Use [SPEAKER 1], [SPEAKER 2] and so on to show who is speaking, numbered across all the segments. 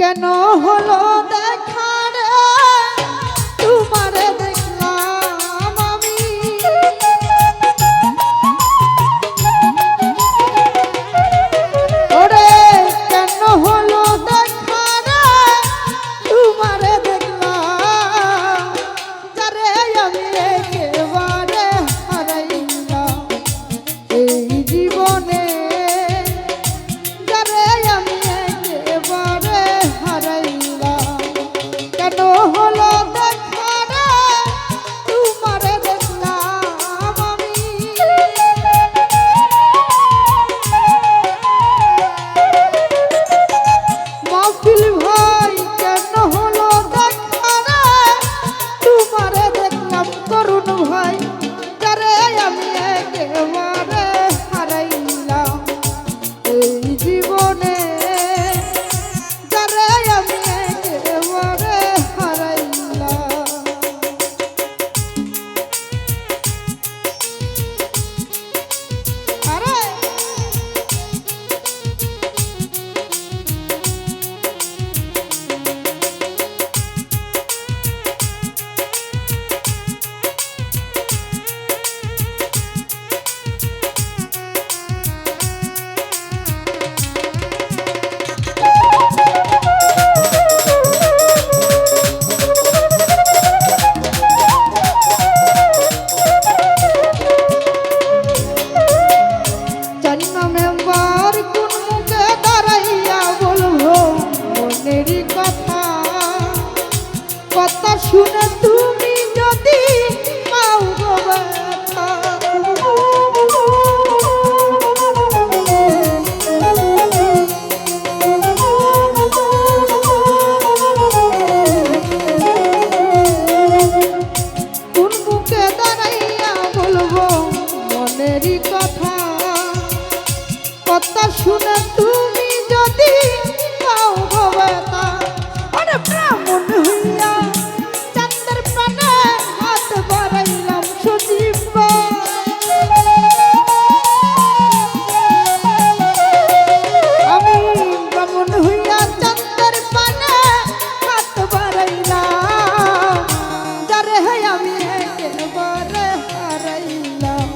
[SPEAKER 1] কেন হলো দেখা রে তোমারে দেখলাম আমি ওরে কেন হলো দেখা রে তোমারে দেখলাম যারে আমি একেবারে হারাইলাম এই জীবনে যারে আমি একেবারে হারাইলাম কেন হলো দেখা রে তোমারে দেখলাম আমি মাহফিল ভাই কেন হলো দেখা রে তোমারে দেখলাম তরুণ ভাই যারে আমি একেবারে হারাইলাম এই জীবনে যারে আমি একেবারে হারাইলাম আরে মেম্বার কোন মুখে দাঁড়াইয়া বলবো মনেরই কথা কথা শুনে তুমি যদি পাও গো ব্যথা কোন মুখে দাঁড়াইয়া বলবো মনেরই কথা কথা শুনে তুমি যদি পাও গো ব্যথা আরে ব্রাহ্মণ হইয়া চাঁদের প্রাণে হাত বাড়াইলাম সজীব আমি ব্রাহ্মণ হইয়া চাঁদের প্রাণে হাত বাড়াইলাম যারে আমি একেবারে হারাইলাম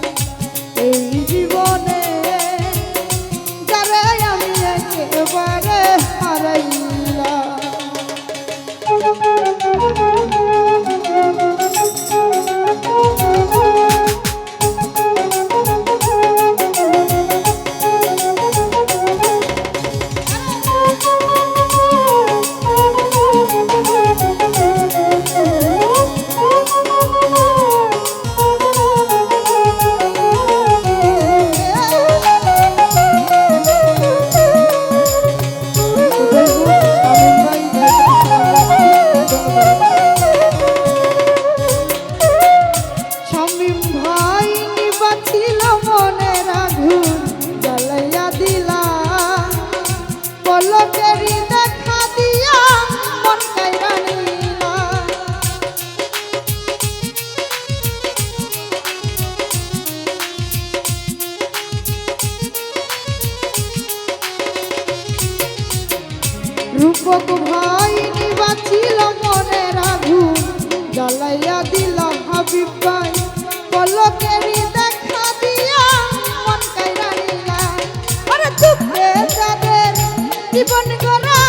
[SPEAKER 1] এই জীবনে যারে আমি একেবারে হারাইলাম শামীম ভাই নিবাছিল মনের আগুন জ্বালাইয়া দিলা পলকেরই দেখা দিয়া মন কাইরা নিলা রূপক ভাই নিবাছিল মনের আগুন জ্বালাইয়া দিলা হাবিব ভাই পলকেরই দেখা দিয়া মন কাইরা নিলা আরে দুঃখে যাদের জীবন গড়া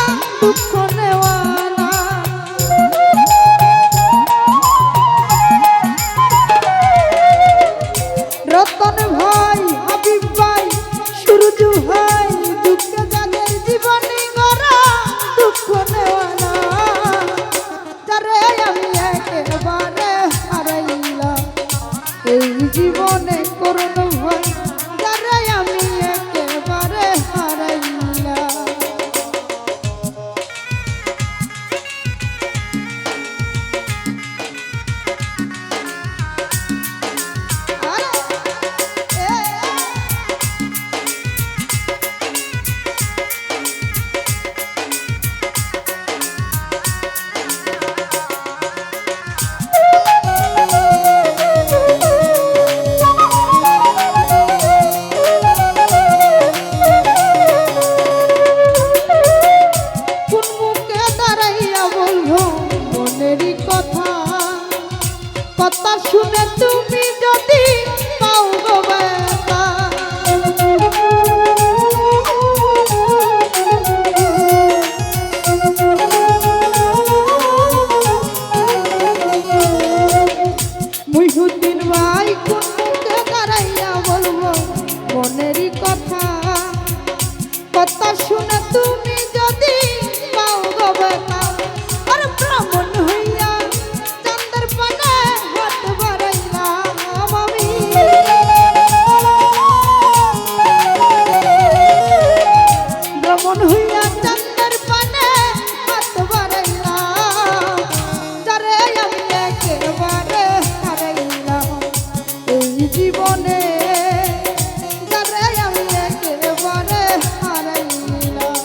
[SPEAKER 1] দুঃখ নেওয়া না রতন ভাই হাবিব ভাই সুরজ ভাই দুঃখে যাদের জীবন গড়া দুঃখ নেওয়া না যারে আমি একেবারে হারাইলাম এই জীবনে করুণ ভয় যারে আমি একেবারে হারাইলাম কথা শুনে তুমি যদি পাও গো ব্যথা মুইহুদ্দিন ভাই কোন মুখে দাঁড়াইয়া বলবো মনেরই কথা কথা শুনে তুমি যদি পাও গো ব্যথা আর ব্রাহ্মণ হইয়া চাঁদের পানে হাত বাড়াইলাম আমি ব্রাহ্মণ হইয়া চাঁদের পানে হাত বাড়াইলাম যারে আমি একেবারে হারাইলাম এই জীবনে যারে আমি একেবারে হারাইলাম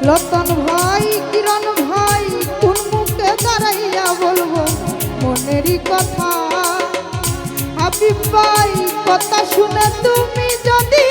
[SPEAKER 1] রতন ভাই কিরণ ভাই কোন মুখে দাঁড়াইয়া বলবো মনেরই কথা হাবিব ভাই কথা শুনে তুমি যদি